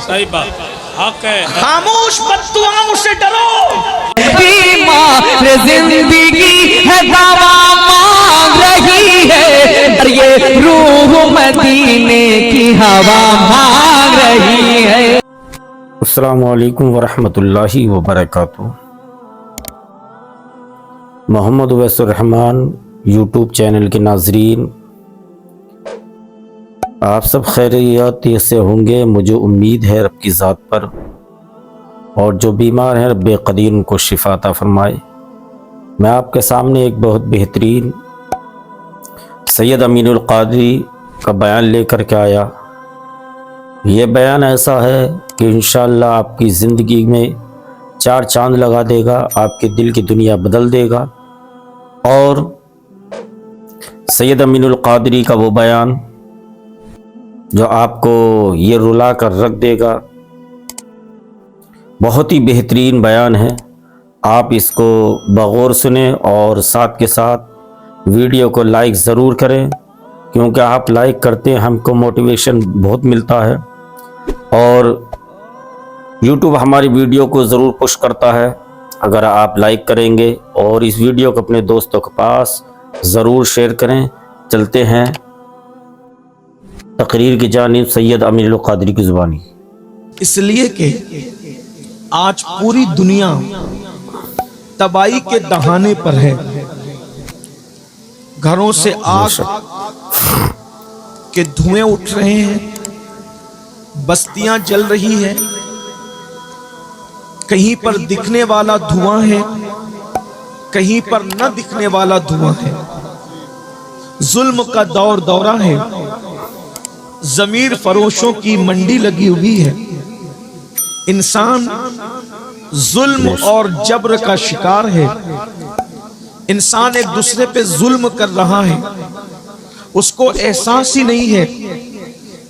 सही बात, हक है। खामोश बद्दुआओं से डरो। बीमार जिंदगी है दवा मांग रही है, और ये रूह मदीने की हवा मांग रही है। अस्सलामु अलैकुम वरहमतुल्लाहि वबरकातुहू। मोहम्मद उवैसुर रहमान यूट्यूब चैनल के नाजरीन, आप सब खैरियत से होंगे, मुझे उम्मीद है रब की ज़ात पर। और जो बीमार हैं रब कदीर उनको शिफा अता फरमाए। मैं आपके सामने एक बहुत बेहतरीन सैयद अमीनुल क़ादरी का बयान लेकर के आया। ये बयान ऐसा है कि इंशाअल्लाह आपकी ज़िंदगी में चार चांद लगा देगा, आपके दिल की दुनिया बदल देगा। और सैयद अमीनुल क़ादरी का वो बयान जो आपको ये रुला कर रख देगा, बहुत ही बेहतरीन बयान है। आप इसको बगौर सुने और साथ के साथ वीडियो को लाइक ज़रूर करें, क्योंकि आप लाइक करते हैं हमको मोटिवेशन बहुत मिलता है और यूट्यूब हमारी वीडियो को ज़रूर पुश करता है अगर आप लाइक करेंगे। और इस वीडियो को अपने दोस्तों के पास ज़रूर शेयर करें। चलते हैं तकरीर की जानिब सैयद अमीनुल क़ादरी की ज़ुबानी। इसलिए कि आज पूरी दुनिया तबाही के दहाने पर है। घरों से आग के धुएं उठ रहे हैं, बस्तियां जल रही है, कहीं पर दिखने वाला धुआं है, कहीं पर न दिखने वाला धुआं है। जुल्म का दौर दौरा है, ज़मीर फरोशों की मंडी लगी हुई है। इंसान जुल्म और जबर का शिकार है। इंसान एक दूसरे पे जुल्म कर रहा है, उसको एहसास ही नहीं है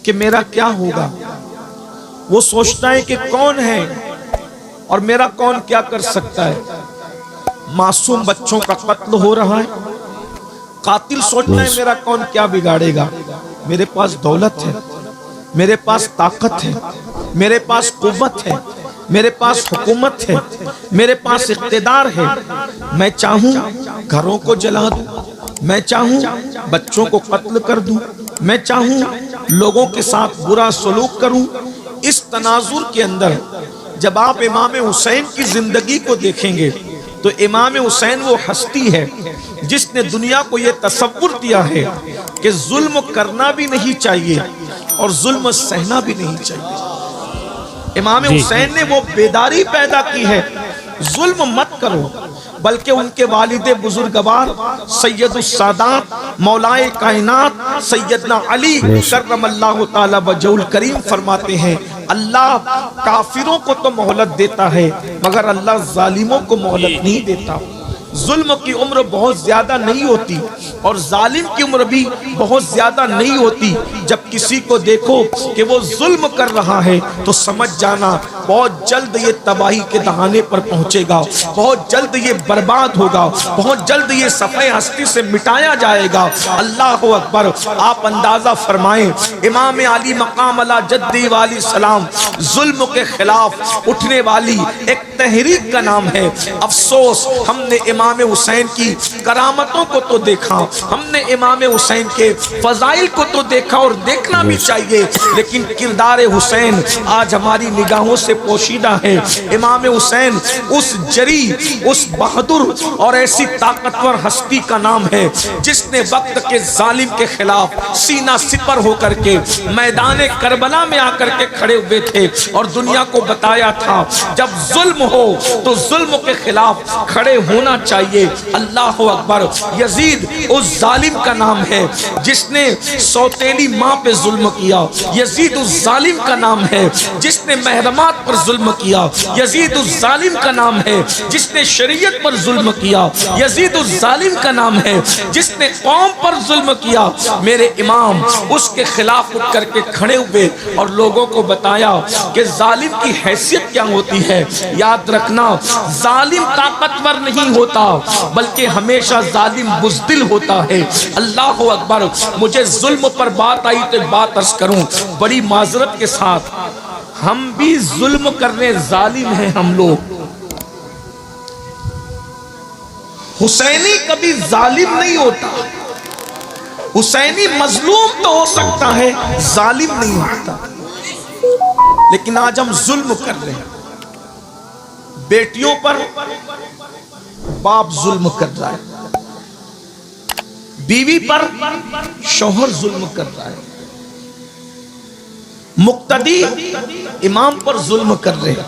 कि मेरा क्या होगा। वो सोचता है कि कौन है और मेरा कौन क्या कर सकता है। मासूम बच्चों का कत्ल हो रहा है, कातिल सोचता है मेरा कौन क्या बिगाड़ेगा। मेरे पास दौलत है, मेरे पास ताकत है, मेरे पास कुव्वत है, मेरे पास हुकूमत है, मेरे पास इख्तिदार है। मैं चाहूं घरों को जला दूं, मैं चाहूं बच्चों को कत्ल कर दूं, मैं चाहूं लोगों के साथ बुरा सलूक करूं। इस तनाजुर के अंदर जब आप इमाम हुसैन की जिंदगी को देखेंगे तो इमाम हुसैन वो हस्ती है जिसने दुनिया को ये तसव्वुर दिया है कि जुल्म करना भी नहीं चाहिए और जुल्म सहना भी नहीं चाहिए। इमाम हुसैन ने वो बेदारी पैदा की है, जुल्म मत करो, बल्कि उनके वालिदे बुजुर्गवार सैयदुस सादात मौलाए कायनात सैयदना अली करमल्लाहु ताला वजहुल करीम फरमाते हैं, अल्लाह काफिरों को तो मोहलत देता है मगर अल्लाह जालिमों को मोहलत नहीं देता। जुल्म की उम्र बहुत ज्यादा नहीं होती और जालिम की उम्र भी बहुत ज्यादा नहीं होती। जब किसी को देखो कि वो जुल्म कर रहा है तो समझ जाना बहुत जल्द ये तबाही के दहाने पर पहुंचेगा, बहुत जल्द ये बर्बाद होगा, बहुत जल्द ये सफ़े हस्ती से मिटाया जाएगा। अल्लाह अकबर। आप अंदाजा फरमाएं, इमाम अली मकाम अला जद्दी वाली सलाम जुल्म के खिलाफ उठने वाली एक तहरीक का नाम है। अफसोस हमने इमाम हुसैन की करामतों को तो देखा, हमने इमाम हुसैन के फजाइल को तो देखा और देखना भी चाहिए, लेकिन किरदार हुसैन आज हमारी निगाहों से पोशीदा है। इमाम हुसैन उस जरी, उस बहादुर और ऐसी ताकतवर हस्ती का नाम है जिसने वक्त के जालिम के खिलाफ सीना सिपर होकर के मैदान करबला में आकर के खड़े हुए थे और दुनिया को बताया था जब जुल्म हो तो जुल्म के खिलाफ खड़े होना चाहिए। अल्लाह अकबर। यजीद उस जालिम का नाम है जिसने सौतेली माँ पे जुल्म किया। यजीद उस जालिम का नाम है जिसने महरमात पर जुल्म किया। यजीद उस जालिम का नाम है जिसने शरीयत पर जुल्म किया। यजीद उस जालिम का नाम है जिसने कौम पर जुल्म किया। मेरे इमाम उसके खिलाफ उठ करके खड़े हुए और लोगों को बताया कि जालिम की हैसियत क्या होती है। याद रखना, जालिम ताकतवर नहीं होता बल्कि हमेशा जालिम बुज़दिल होता है। अल्लाह अकबर। मुझे जुल्म पर बात आई तो बात अर्ज करूं बड़ी माजरत के साथ। हम भी जुल्म करने जालिम हैं हम लोग। हुसैनी कभी जालिम नहीं होता। हुसैनी मजलूम तो हो सकता है, जालिम नहीं होता। लेकिन आज हम जुल्म कर रहे हैं। बेटियों पर बाप जुल्म कर रहा है, बीवी पर शौहर जुल्म कर रहा है, मुक्तदी इमाम पर जुल्म कर रहे हैं,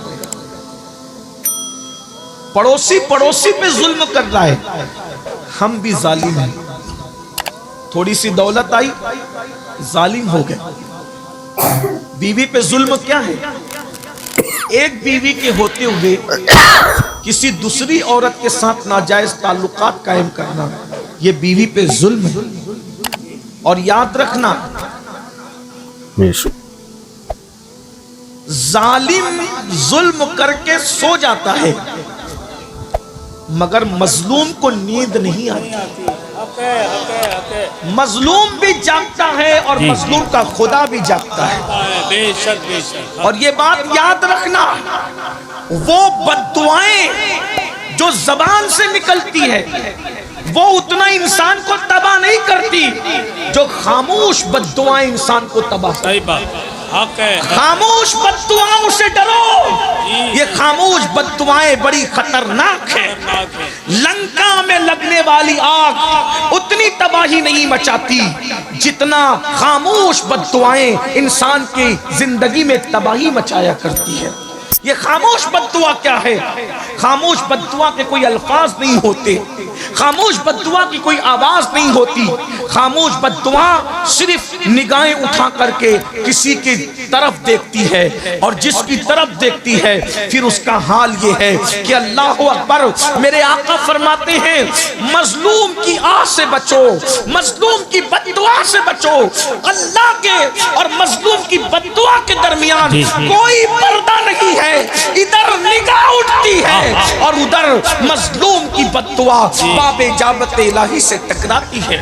पड़ोसी पड़ोसी पे जुल्म कर रहा है। हम भी जालिम हैं। थोड़ी सी दौलत आई, जालिम हो गए। बीवी पे जुल्म क्या है? एक बीवी के होते हुए किसी दूसरी औरत के साथ नाजायज ताल्लुकात कायम करना, ये बीवी पे जुल्म है। और याद रखना, जालिम जुल्म करके सो जाता है मगर मजलूम को नींद नहीं आती। मजलूम भी जागता है और मजलूम का खुदा भी जागता है। बेशक बेशक। और ये बात याद रखना, वो बद्दुआएं जो जबान से निकलती है वो उतना इंसान को तबाह नहीं करती जो खामोश बद्दुआएं इंसान को तबाह। सही बात, हक है। खामोश बद्दुआओं से डरो। ये खामोश बद्दुआएं बड़ी खतरनाक है। लंका में लगने वाली आग उतनी तबाही नहीं मचाती जितना खामोश बद्दुआएं इंसान की जिंदगी में तबाही मचाया करती है। ये खामोश बद्दुआ क्या है? खामोश बद्दुआ के कोई अल्फाज नहीं होते, खामोश बद्दुआ की कोई आवाज नहीं होती। खामोश बद्दुआ सिर्फ निगाहें उठा करके किसी की तरफ देखती है और जिसकी तरफ देखती है फिर उसका हाल ये है कि अल्लाह अकबर। मेरे आका फरमाते हैं, मजलूम की आह से बचो, मजलूम की बद्दुआ से बचो। अल्लाह के और मजलूम की बद्दुआ के दरमियान कोई पर्दा नहीं है। इधर निगाह उठती है और उधर मजलूम की बद्दुआ बाबे जाबत इलाही से टकराती है।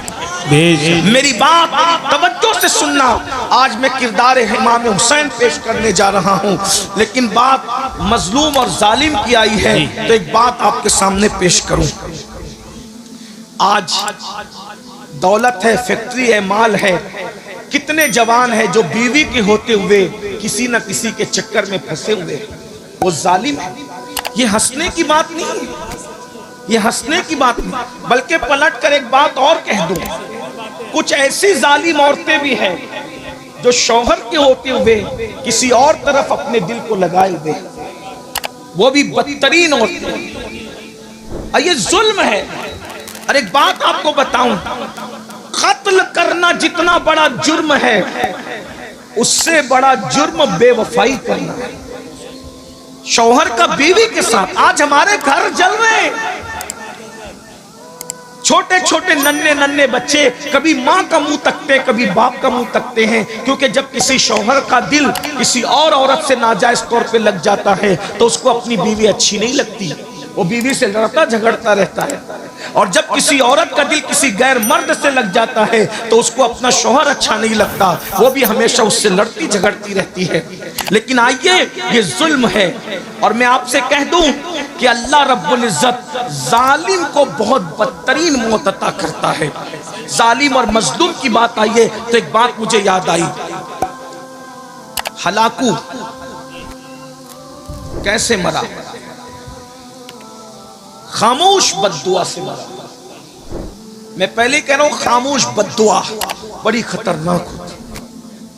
मेरी बात तवज्जो से सुनना। आज मैं किरदार इमाम हुसैन पेश करने जा रहा हूं, लेकिन बात मजलूम और जालिम की आई है तो एक बात आपके सामने पेश करूं। आज दौलत है, फैक्ट्री है, माल है, कितने जवान है जो बीवी के होते हुए किसी न किसी के चक्कर में फंसे हुए, वो जालिम है। ये हंसने की बात नहीं, ये हंसने की बात नहीं, बल्कि पलट कर एक बात और कह दूं, कुछ ऐसी जालिम औरतें भी हैं जो शौहर के होते हुए किसी और तरफ अपने दिल को लगाए हुए, वो भी बदतरीन औरतें। ये जुल्म है। और एक बात आपको बताऊं, कत्ल करना जितना बड़ा जुर्म है उससे बड़ा जुर्म बेवफाई करना है। शौहर का बीवी के साथ आज हमारे घर जल रहे हैं। छोटे छोटे नन्हे नन्हे बच्चे कभी माँ का मुंह तकते, कभी बाप का मुंह तकते हैं, क्योंकि जब किसी शौहर का दिल किसी और औरत से नाजायज तौर पे लग जाता है तो उसको अपनी बीवी अच्छी नहीं लगती, वो बीवी से लड़ता झगड़ता रहता है। और जब किसी औरत का दिल किसी गैर मर्द से लग जाता है तो उसको अपना शौहर अच्छा नहीं लगता, वो भी हमेशा उससे लड़ती झगड़ती रहती है। लेकिन आइए, ये जुल्म है। और मैं आपसे कह दूं कि अल्लाह रब्बुल इज्जत जालिम को बहुत बदतरीन मौत अता करता है। जालिम और मजलूम की बात आइए तो एक बात मुझे याद आई। हलाकू कैसे मरा? खामोश बद्दुआ से मरा। मैं पहले कह रहा हूं, खामोश बद्दुआ बड़ी खतरनाक होती है।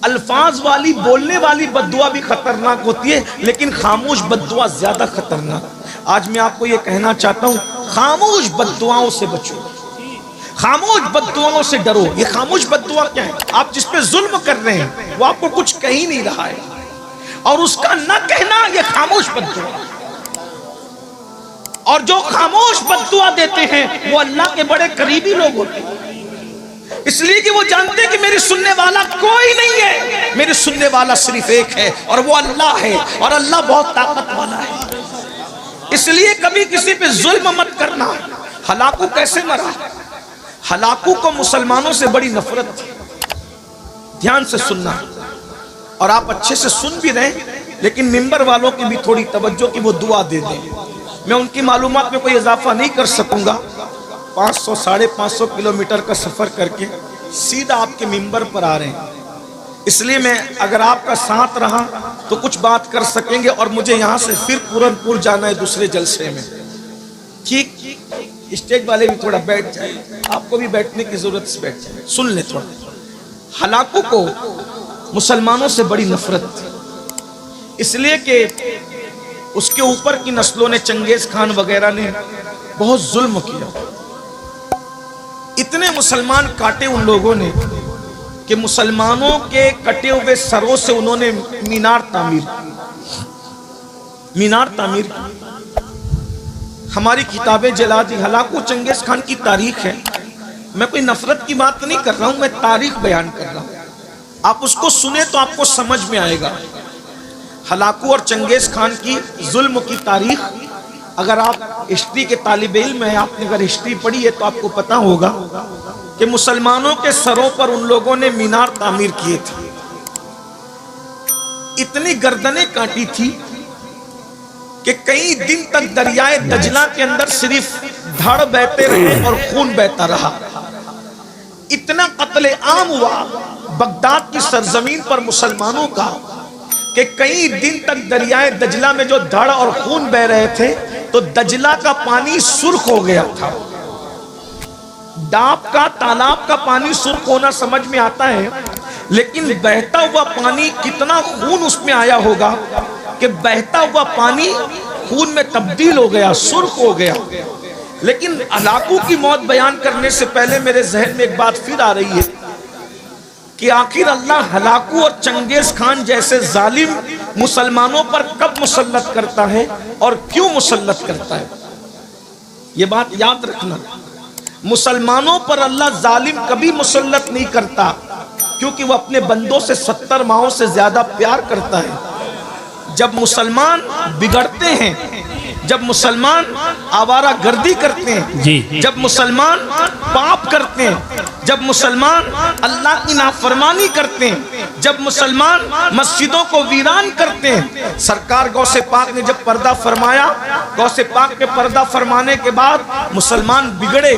अल्फाज वाली बोलने वाली बद्दुआ भी खतरनाक होती है, लेकिन खामोश बद्दुआ ज्यादा खतरनाक। आज मैं आपको यह कहना चाहता हूं, खामोश बद्दुआओं से बचो, खामोश बद्दुआओं से डरो। ये खामोश बद्दुआ क्या है? आप जिस पे जुल्म कर रहे हैं वो आपको कुछ कह ही नहीं रहा है, और उसका न कहना ये खामोश बद्दुआ। और जो खामोश बद्दुआ देते हैं वो अल्लाह के बड़े करीबी लोग होते हैं, इसलिए कि वो जानते हैं कि मेरे सुनने वाला कोई नहीं है, मेरे सुनने वाला सिर्फ एक है और वो अल्लाह है, और अल्लाह बहुत ताकत वाला है। इसलिए कभी किसी पे जुल्म मत करना। हलाकू कैसे मरा? हलाकू को मुसलमानों से बड़ी नफरत थी। ध्यान से सुनना, और आप अच्छे से सुन भी रहे, लेकिन मिंबर वालों की भी थोड़ी तवज्जो कि वो दुआ दे दें। मैं उनकी मालूमात में कोई इजाफा नहीं कर सकूंगा। 500 550 किलोमीटर का सफर करके सीधा आपके मिंबर पर आ रहे हैं, इसलिए मैं अगर आपका साथ रहा तो कुछ बात कर सकेंगे, और मुझे यहाँ से फिर पूरनपुर जाना है दूसरे जलसे में। ठीक, स्टेज वाले भी थोड़ा बैठ जाए, आपको भी बैठने की जरूरत से बैठ जाए, सुन ले थोड़ा। हलाकू को मुसलमानों से बड़ी नफरत थी, इसलिए कि उसके ऊपर की नस्लों ने, चंगेज खान वगैरह ने बहुत जुल्म किया। इतने मुसलमान काटे उन लोगों ने कि मुसलमानों के कटे हुए सरों से उन्होंने मीनार तामीर की। हमारी किताबें जला दी। हलाकू चंगेज खान की तारीख है। मैं कोई नफरत की बात नहीं कर रहा हूं, मैं तारीख बयान कर रहा हूं। आप उसको सुने तो आपको समझ में आएगा। हलाकू और चंगेज खान की जुल्म की तारीख, अगर आप हिस्ट्री के तालिब इल्म हैं, आपने अगर हिस्ट्री पढ़ी है तो आपको पता होगा कि मुसलमानों के सरों पर उन लोगों ने मीनार तामीर किए थे। इतनी गर्दनें काटी थी कि कई दिन तक दरियाए दजला के अंदर सिर्फ धड़ बहते रहे और खून बहता रहा। इतना कत्ले आम हुआ बगदाद की सरजमीन पर मुसलमानों का कि कई दिन तक दरियाए दजला में जो धड़ और खून बह रहे थे तो दजला का पानी सुर्ख हो गया था। डाब का, तालाब का पानी सुर्ख होना समझ में आता है, लेकिन बहता हुआ पानी, कितना खून उसमें आया होगा कि बहता हुआ पानी खून में तब्दील हो गया, सुर्ख हो गया। लेकिन हलाकू की मौत बयान करने से पहले मेरे जहन में एक बात फिर आ रही है कि आखिर अल्लाह हलाकू और चंगेज खान जैसे जालिम मुसलमानों पर कब मुसल्लत करता है और क्यों मुसल्लत करता है। ये बात याद रखना, मुसलमानों पर अल्लाह जालिम कभी मुसल्लत नहीं करता, क्योंकि वह अपने बंदों से 70 माहों से ज्यादा प्यार करता है। जब मुसलमान बिगड़ते हैं, जब मुसलमान आवारा गर्दी करते हैं, जब मुसलमान पाप करते हैं, जब मुसलमान अल्लाह की नाफरमानी करते हैं, जब मुसलमान मस्जिदों को वीरान करते हैं। सरकार गौसे पाक ने जब पर्दा फरमाया, गौसे पाक के पर्दा फरमाने के बाद मुसलमान बिगड़े।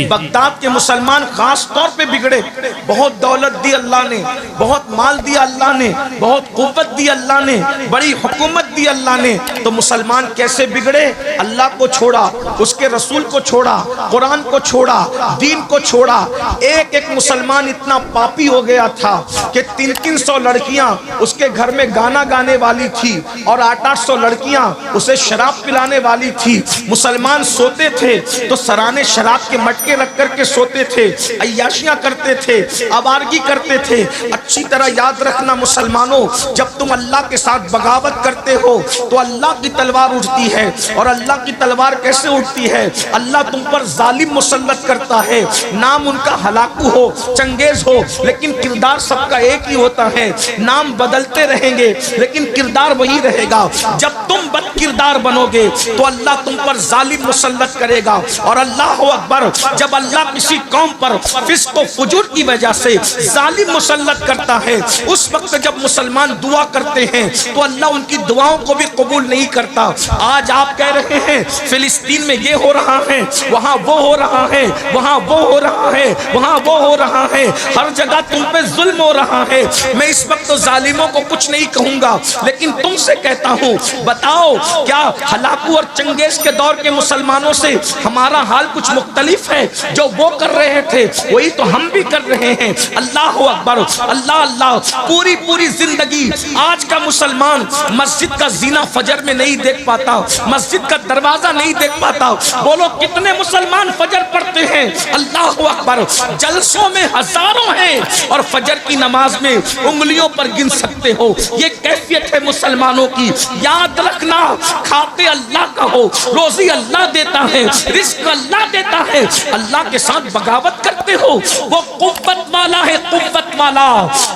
बगदाद के मुसलमान खास तौर पे बिगड़े। बहुत दौलत दी अल्लाह ने, बहुत माल दिया अल्लाह ने, बहुत कुव्वत दी अल्लाह ने, बड़ी हुकूमत दी अल्लाह ने, तो मुसलमान कैसे बिगड़े? अल्लाह को छोड़ा, उसके रसूल को छोड़ा, कुरान को छोड़ा, दीन को छोड़ा। एक एक मुसलमान इतना पापी हो गया था कि 300-300 लड़कियां उसके घर में गाना गाने वाली थी और 800-800 लड़कियां उसे शराब पिलाने वाली थी। मुसलमान सोते थे तो सराने शराब के मटके रख करके सोते थे, अय्याशियां करते थे, आवारगी करते थे। अच्छी तरह याद रखना मुसलमानों, जब तुम अल्लाह के साथ बगावत करते हो तो अल्लाह की तलवार उठती है। और अल्लाह की तलवार कैसे उठती है? अल्लाह तुम पर जालिम मुसल्लत करता है। नाम उनका हलाकू हो, चंगेज हो, लेकिन किरदार सबका एक ही होता है। नाम बदलते रहेंगे लेकिन किरदार वही रहेगा। जब तुम बद किरदार बनोगे तो अल्लाह तुम पर जालिम मुसल्लत करेगा। और अल्लाह अकबर, जब अल्लाह किसी कौम पर फिस्क व फुजूर की वजह से जालिम मुसल्लत करता है, उस वक्त जब मुसलमान दुआ करते हैं तो अल्लाह उनकी दुआओं को भी कबूल नहीं करता। आज आप कह रहे हैं फिलिस्तीन में ये हो रहा है, वहां वो हो रहा है, वहां वो हो रहा है, वहां वो हो रहा है, हर जगह तुम पे जुल्म हो रहा है। मैं इस वक्त तो जालिमों को कुछ नहीं कहूंगा, लेकिन तुमसे कहता हूं, बताओ क्या हलाकू और चंगेज के दौर के मुसलमानों से हमारा हाल कुछ मुख्तलिफ है? जो वो कर रहे थे वही तो हम भी कर रहे हैं। अल्लाह अकबर, अल्लाह अल्लाह। पूरी पूरी जिंदगी आज का मुसलमान मस्जिद का जीना फजर में नहीं देख पाता, मस्जिद का दरवाजा नहीं देख पाता। बोलो कितने मुसलमान फजर पढ़ते हैं? अल्लाह अकबर। जलसों में हजारों हैं और फजर की नमाज में उंगलियों पर गिन सकते हो। ये कैफियत है मुसलमानों की। याद रखना, खाते अल्लाह का हो, रोजी अल्लाह देता है, रिस्क अल्लाह देता है। अल्लाह के साथ बगावत करते करते हो वो कुव्वत वाला है, कुव्वत वाला।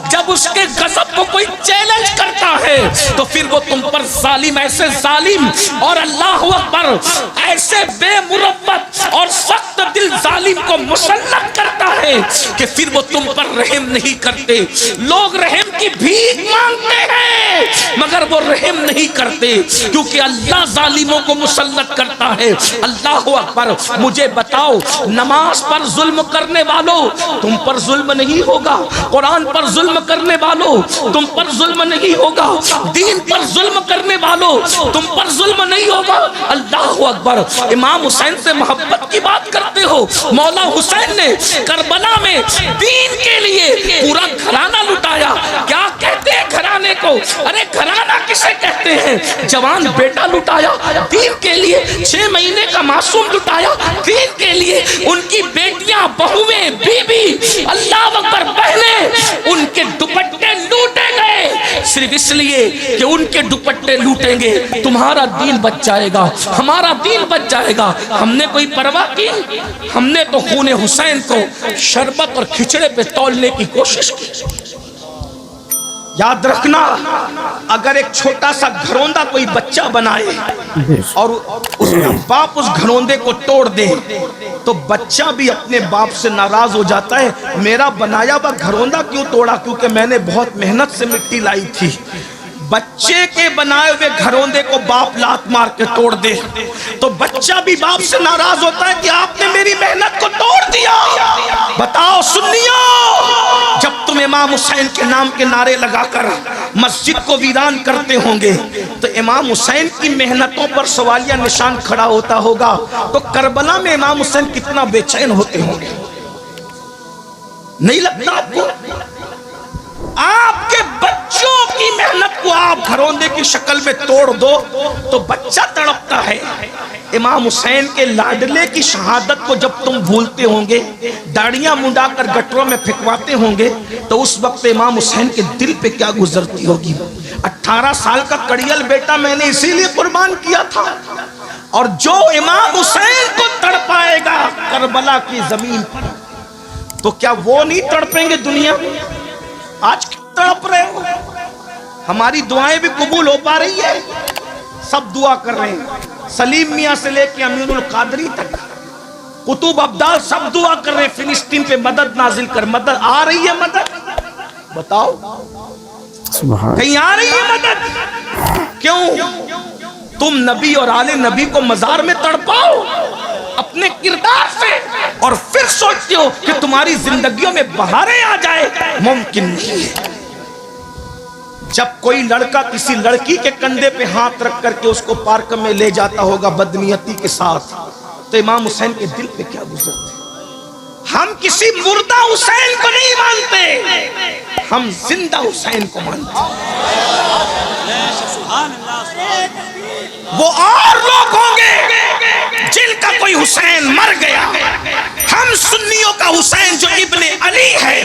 जब उसके गजब को कोई चैलेंज करता है तो फिर वो तुम पर जालिम, ऐसे जालिम और अल्लाह अकबर ऐसे बेमुरव्वत और सख्त दिल जालिम को मुसल्लत करता है कि फिर वो तुम पर रहम नहीं करते। लोग रहम की भीख मांगते हैं मगर वो रहम नहीं करते, क्योंकि अल्लाह जालिमों को मुसल्लत करता है। अल्लाह अकबर। मुझे बताओ, नमाज पर जुल्म करने वालों तुम पर जुल्म नहीं होगा, कुरान पर जुल्म करने वालों तुम पर जुल्म नहीं होगा, दीन पर जुल्म करने वालों तुम पर जुल्म नहीं होगा। अल्लाह अकबर। इमाम हुसैन से मोहब्बत की बात करते हो, मौला हुसैन ने करबला में दीन के लिए पूरा घराना लुटाया। क्या कहते हैं घराने को? अरे घराना किसे कहते हैं? जवान बेटा लुटाया दीन के लिए, 6 महीने का मासूम लुटाया दीन के लिए, उनकी बेटियां, बहुएं, बीबी, अल्लाह अकबर, बहनें, उनके दुपट्टे लूटे गए सिर्फ इसलिए कि उनके दुपट्टे लूटेंगे तुम्हारा दीन बच जाएगा, हमारा दीन बच जाएगा। हमने कोई परवाह की? हमने तो खूने हुसैन को शरबत और खिचड़े पे तौलने की कोशिश की। याद रखना, अगर एक छोटा सा घरौंदा कोई बच्चा बनाए और उसका बाप उस घरौंदे को तोड़ दे तो बच्चा भी अपने बाप से नाराज हो जाता है, मेरा बनाया हुआ घरौंदा क्यों तोड़ा, क्योंकि मैंने बहुत मेहनत से मिट्टी लाई थी। बच्चे के बनाए हुए घरौंदे को बाप लात मार के तोड़ दे तो बच्चा भी बाप से नाराज होता है कि आपने मेरी मेहनत को तोड़ दिया। बताओ सुन्नियों, जब तुम इमाम हुसैन के नाम के नारे लगाकर मस्जिद को वीरान करते होंगे तो इमाम हुसैन की मेहनतों पर सवालिया निशान खड़ा होता होगा, तो करबला में इमाम हुसैन कितना बेचैन होते होंगे। नहीं लगता आपको? आपके बच्चों की मेहनत को आप घरौंदे की शक्ल में तोड़ दो तो बच्चा तड़पता है। इमाम हुसैन के लाडले की शहादत को जब तुम भूलते होंगे, दाढ़ियां मुंडाकर गटरों में फेंकवाते होंगे, तो उस वक्त इमाम हुसैन के दिल पे क्या गुजरती होगी। 18 साल का कड़ियल बेटा मैंने इसीलिए कुर्बान किया था। और जो इमाम हुसैन को तड़पाएगा करबला की जमीन पर, तो क्या वो नहीं तड़पेंगे दुनिया में? आज तड़प रहे हो, हमारी दुआएं भी कबूल हो पा रही है, सब दुआ कर रहे हैं। सलीम मियां से लेके अमीरुल कादरी तक, कुतुब अब्दाल सब दुआ कर रहे हैं फिलिस्तीन पे मदद नाजिल कर। मदद आ रही है? मदद बताओ, कहीं आ रही है मदद? क्यों? तुम नबी और आले नबी को मजार में तड़पाओ अपने किरदार से और फिर सोचते हो कि तुम्हारी जिंदगियों में बहारें आ जाए। मुमकिन नहीं है। जब कोई लड़का किसी लड़की के कंधे पे हाथ रख करके उसको पार्क में ले जाता होगा बदनीयती के साथ, तो इमाम हुसैन के दिल पे क्या गुजरते। हम किसी मुर्दा हुसैन को नहीं मानते, हम जिंदा हुसैन को मानते। वो और लोग होंगे जिनका कोई हुसैन मर गया, हम सुन्नियों का हुसैन जो इब्ने अली है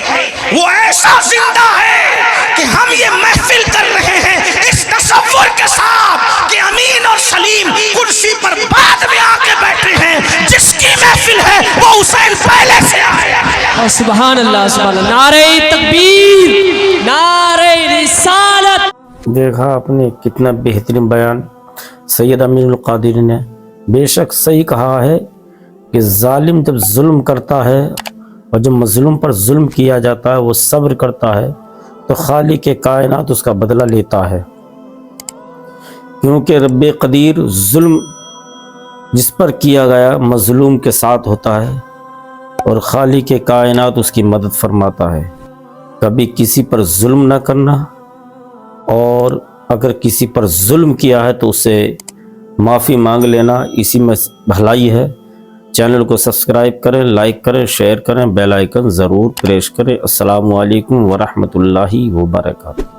वो ऐसा जिंदा है कि हम ये महफिल कर रहे हैं इस तसव्वुर के साथ कि अमीन और सलीम कुर्सी पर बाद में आके बैठे हैं। जिसकी महफिल है वो हुसैन पहले से आया। सुभान अल्लाह, सुभान अल्लाह, नारे तकबीर, नारे रिसालत। देखा आपने कितना बेहतरीन बयान सैयद अमीरुल कादरी ने। बेशक सही कहा है कि जालिम जब जुल्म करता है और जब मजलूम पर जुल्म किया जाता है वो सब्र करता है तो खालिक के कायनात उसका बदला लेता है, क्योंकि रब्बे कदीर जुल्म जिस पर किया गया मजलूम के साथ होता है और खालिक के कायनात उसकी मदद फरमाता है। कभी किसी पर जुल्म ना करना, और अगर किसी पर जुल्म किया है तो उससे माफ़ी मांग लेना, इसी में भलाई है। चैनल को सब्सक्राइब करें, लाइक करें, शेयर करें, बेल आइकन ज़रूर प्रेस करें। अस्सलामु अलैकुम वरहमतुल्लाहि वबरकातुहू।